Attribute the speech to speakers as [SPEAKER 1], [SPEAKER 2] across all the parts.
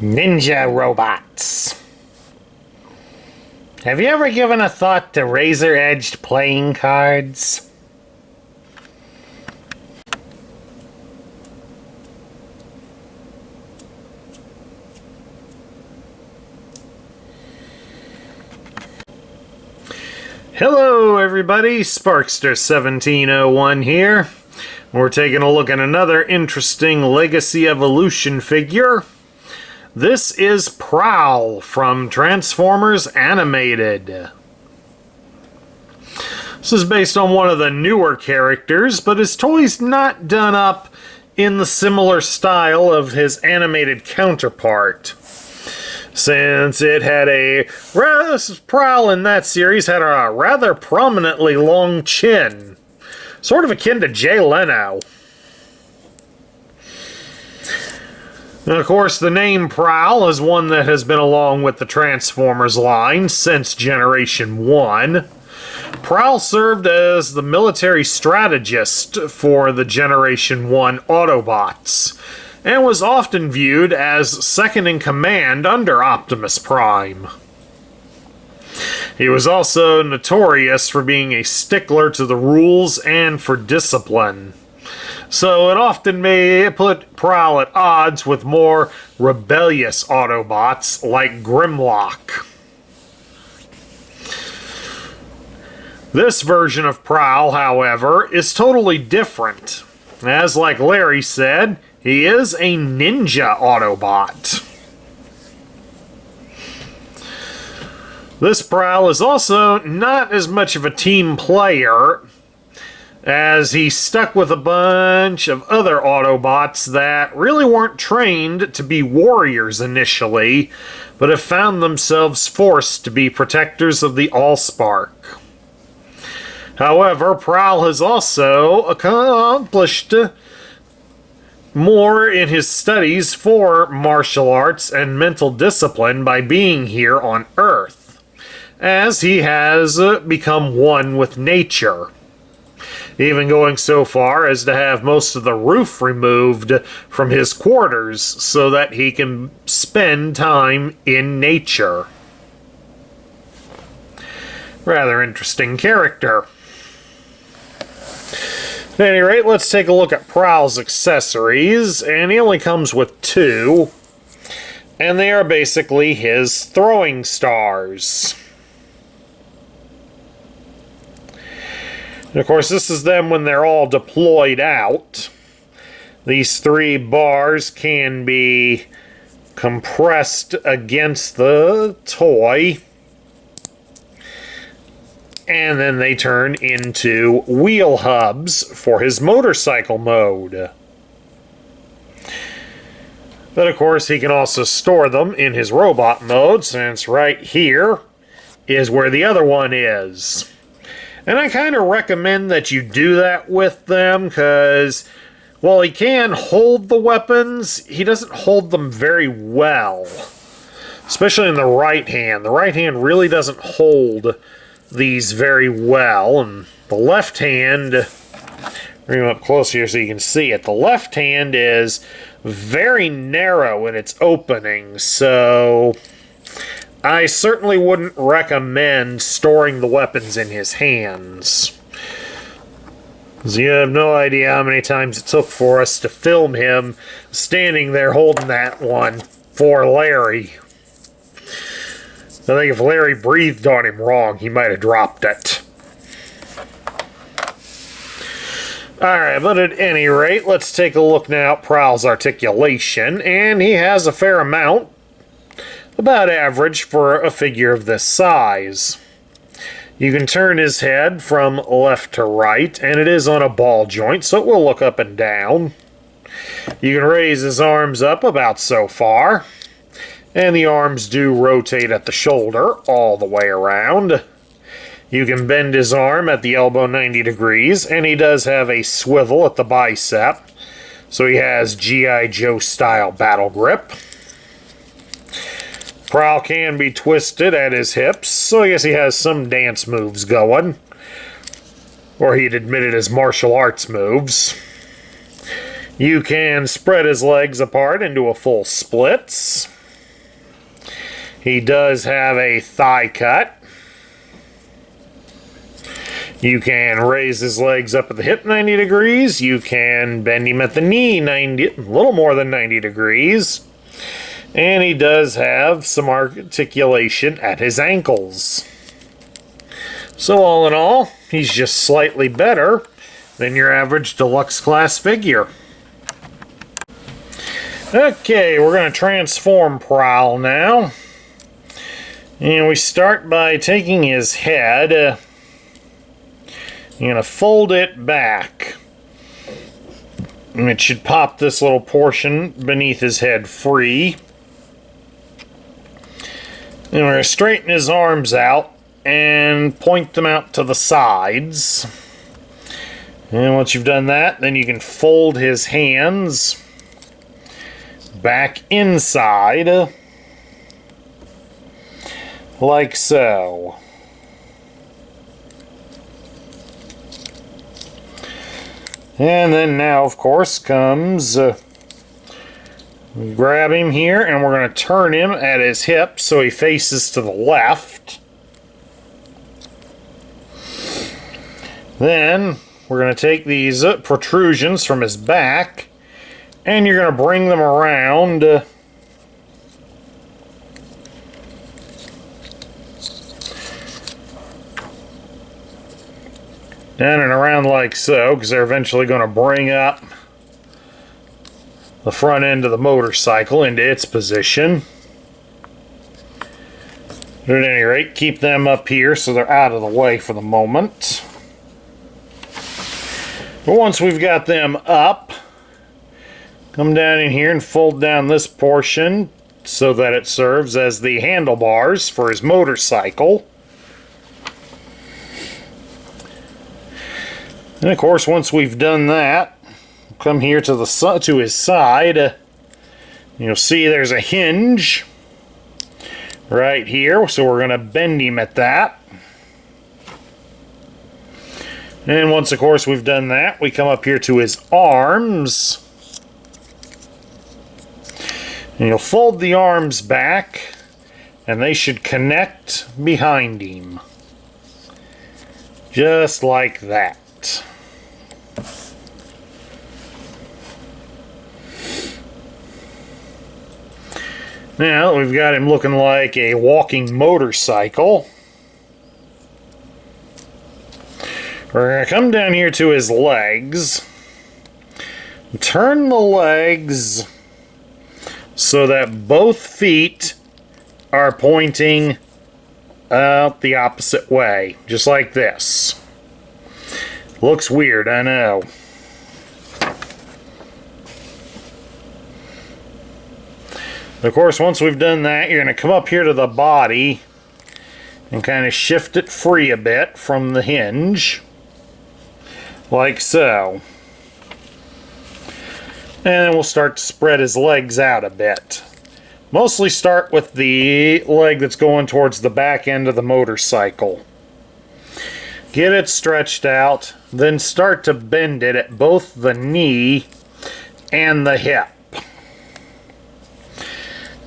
[SPEAKER 1] Ninja robots. Have you ever given a thought to razor-edged playing cards? Hello everybody, Sparkster1701 here. We're taking a look at another interesting Legacy Evolution figure. This is Prowl from Transformers Animated. This is based on one of the newer characters, but his toy's not done up in the similar style of his animated counterpart. Since it had Prowl in that series had a rather prominently long chin, sort of akin to Jay Leno. And of course, the name Prowl is one that has been along with the Transformers line since Generation 1. Prowl served as the military strategist for the Generation 1 Autobots, and was often viewed as second in command under Optimus Prime. He was also notorious for being a stickler to the rules and for discipline. So it often may put Prowl at odds with more rebellious Autobots like Grimlock. This version of Prowl, however, is totally different. As like Larry said, he is a ninja Autobot. This Prowl is also not as much of a team player, as he's stuck with a bunch of other Autobots that really weren't trained to be warriors initially, but have found themselves forced to be protectors of the Allspark. However, Prowl has also accomplished more in his studies for martial arts and mental discipline by being here on Earth, as he has become one with nature, even going so far as to have most of the roof removed from his quarters so that he can spend time in nature. Rather interesting character. At any rate, let's take a look at Prowl's accessories, and he only comes with two, and they are basically his throwing stars. And of course, this is them when they're all deployed out. These three bars can be compressed against the toy, and then they turn into wheel hubs for his motorcycle mode. But of course, he can also store them in his robot mode, since right here is where the other one is. And I kind of recommend that you do that with them, because while he can hold the weapons, he doesn't hold them very well. Especially in the right hand. The right hand really doesn't hold these very well, and the left hand, bring them up close here so you can see it, the left hand is very narrow in its opening, so I certainly wouldn't recommend storing the weapons in his hands. Because you have no idea how many times it took for us to film him standing there holding that one for Larry. I think if Larry breathed on him wrong, he might have dropped it. Alright, but at any rate, let's take a look now at Prowl's articulation, and he has a fair amount, about average for a figure of this size. You can turn his head from left to right, and it is on a ball joint, so it will look up and down. You can raise his arms up about so far, and the arms do rotate at the shoulder all the way around. You can bend his arm at the elbow 90 degrees, and he does have a swivel at the bicep, so he has G.I. Joe style battle grip. Prowl can be twisted at his hips, so I guess he has some dance moves going, or he'd admit it as martial arts moves. You can spread his legs apart into a full splits. He does have a thigh cut. You can raise his legs up at the hip 90 degrees. You can bend him at the knee a little more than 90 degrees. And he does have some articulation at his ankles. So all in all, he's just slightly better than your average deluxe class figure. Okay, we're going to transform Prowl now. And we start by taking his head. You're going to fold it back. And it should pop this little portion beneath his head free. And we're going to straighten his arms out and point them out to the sides. And once you've done that, then you can fold his hands back inside, like so. And then now, of course, comes... grab him here, and we're going to turn him at his hip so he faces to the left. Then we're going to take these protrusions from his back, and you're going to bring them around down and around like so, because they're eventually going to bring up the front end of the motorcycle into its position. But at any rate, keep them up here so they're out of the way for the moment. But once we've got them up, come down in here and fold down this portion so that it serves as the handlebars for his motorcycle. And of course, once we've done that, come here to his side. You'll see there's a hinge right here, so we're going to bend him at that. And once, of course, we've done that, we come up here to his arms. And you'll fold the arms back, and they should connect behind him. Just like that. Now, we've got him looking like a walking motorcycle. We're going to come down here to his legs. Turn the legs so that both feet are pointing out the opposite way. Just like this. Looks weird, I know. Of course, once we've done that, you're going to come up here to the body and kind of shift it free a bit from the hinge. Like so. And then we'll start to spread his legs out a bit. Mostly start with the leg that's going towards the back end of the motorcycle. Get it stretched out, then start to bend it at both the knee and the hip.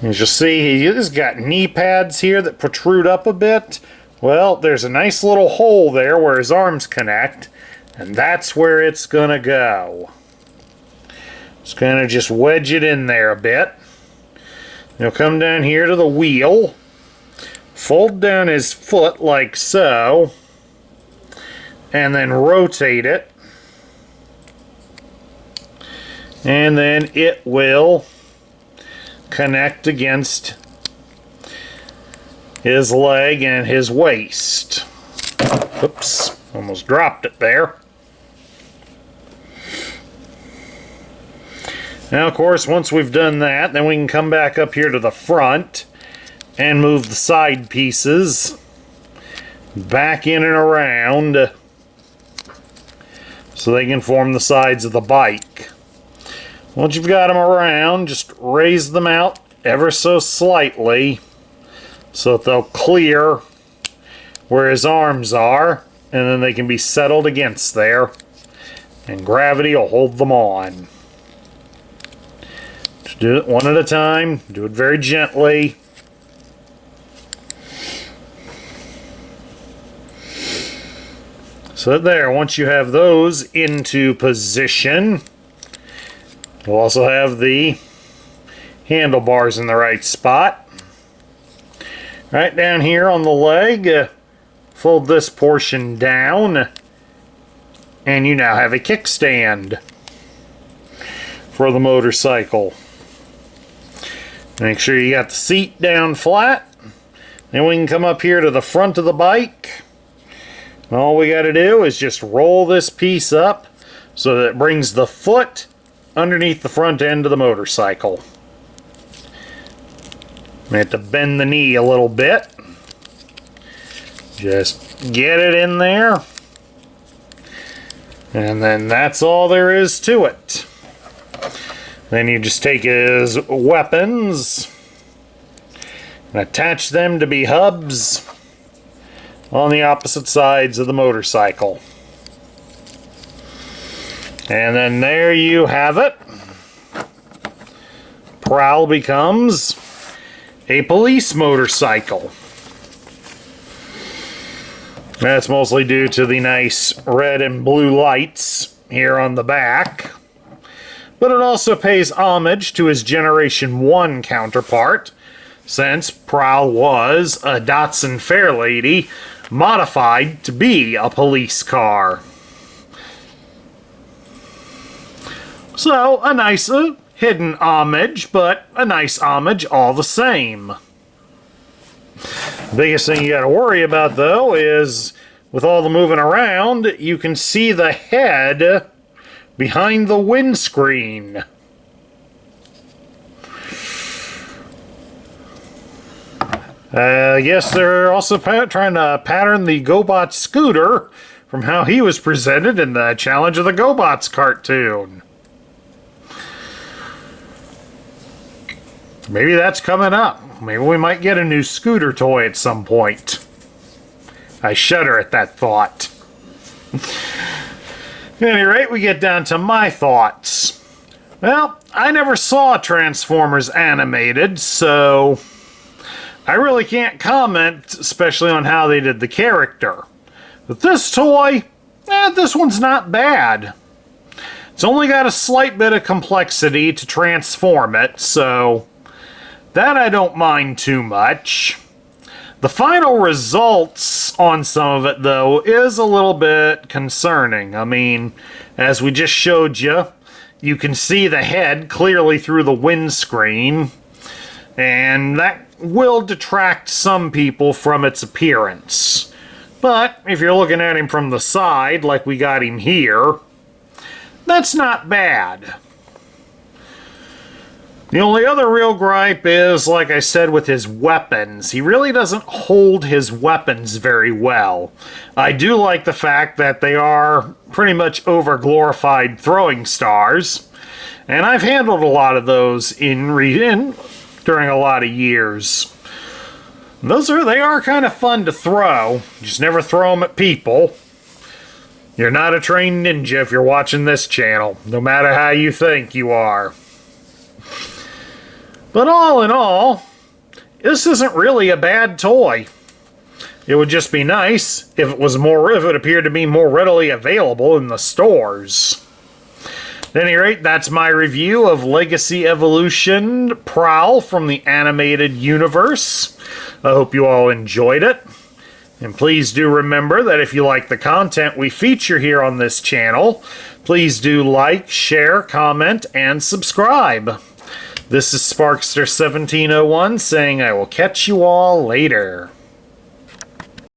[SPEAKER 1] As you see, he's got knee pads here that protrude up a bit. Well, there's a nice little hole there where his arms connect, and that's where it's going to go. Just kind of just wedge it in there a bit. You'll come down here to the wheel, fold down his foot like so, and then rotate it. And then it will connect against his leg and his waist. Oops, almost dropped it there. Now, of course, once we've done that, then we can come back up here to the front and move the side pieces back in and around so they can form the sides of the bike. Once you've got them around, just raise them out ever so slightly so that they'll clear where his arms are, and then they can be settled against there, and gravity will hold them on. Just do it one at a time. Do it very gently. So there, once you have those into position, you'll also have the handlebars in the right spot. Right down here on the leg, fold this portion down, and you now have a kickstand for the motorcycle. Make sure you got the seat down flat. Then we can come up here to the front of the bike. All we got to do is just roll this piece up so that it brings the foot underneath the front end of the motorcycle. We have to bend the knee a little bit. Just get it in there. And then that's all there is to it. Then you just take his weapons and attach them to be hubs on the opposite sides of the motorcycle. And then there you have it. Prowl becomes a police motorcycle. That's mostly due to the nice red and blue lights here on the back. But it also pays homage to his Generation 1 counterpart, since Prowl was a Datsun Fairlady modified to be a police car. So, a nice hidden homage, but a nice homage all the same. The biggest thing you gotta worry about, though, is with all the moving around, you can see the head behind the windscreen. I guess they're also trying to pattern the GoBot scooter from how he was presented in the Challenge of the GoBots cartoon. Maybe that's coming up. Maybe we might get a new scooter toy at some point. I shudder at that thought. At any rate, we get down to my thoughts. Well, I never saw Transformers animated, so I really can't comment, especially on how they did the character. But this toy, this one's not bad. It's only got a slight bit of complexity to transform it, so that I don't mind too much. The final results on some of it, though, is a little bit concerning. I mean, as we just showed you, you can see the head clearly through the windscreen, and that will detract some people from its appearance. But if you're looking at him from the side, like we got him here, that's not bad. The only other real gripe is, like I said, with his weapons. He really doesn't hold his weapons very well. I do like the fact that they are pretty much over-glorified throwing stars, and I've handled a lot of those during a lot of years. They are kind of fun to throw. Just never throw them at people. You're not a trained ninja if you're watching this channel, no matter how you think you are. But all in all, this isn't really a bad toy. It would just be nice if it appeared to be more readily available in the stores. At any rate, that's my review of Legacy Evolution Prowl from the animated universe. I hope you all enjoyed it. And please do remember that if you like the content we feature here on this channel, please do like, share, comment, and subscribe. This is Sparkster1701 saying I will catch you all later.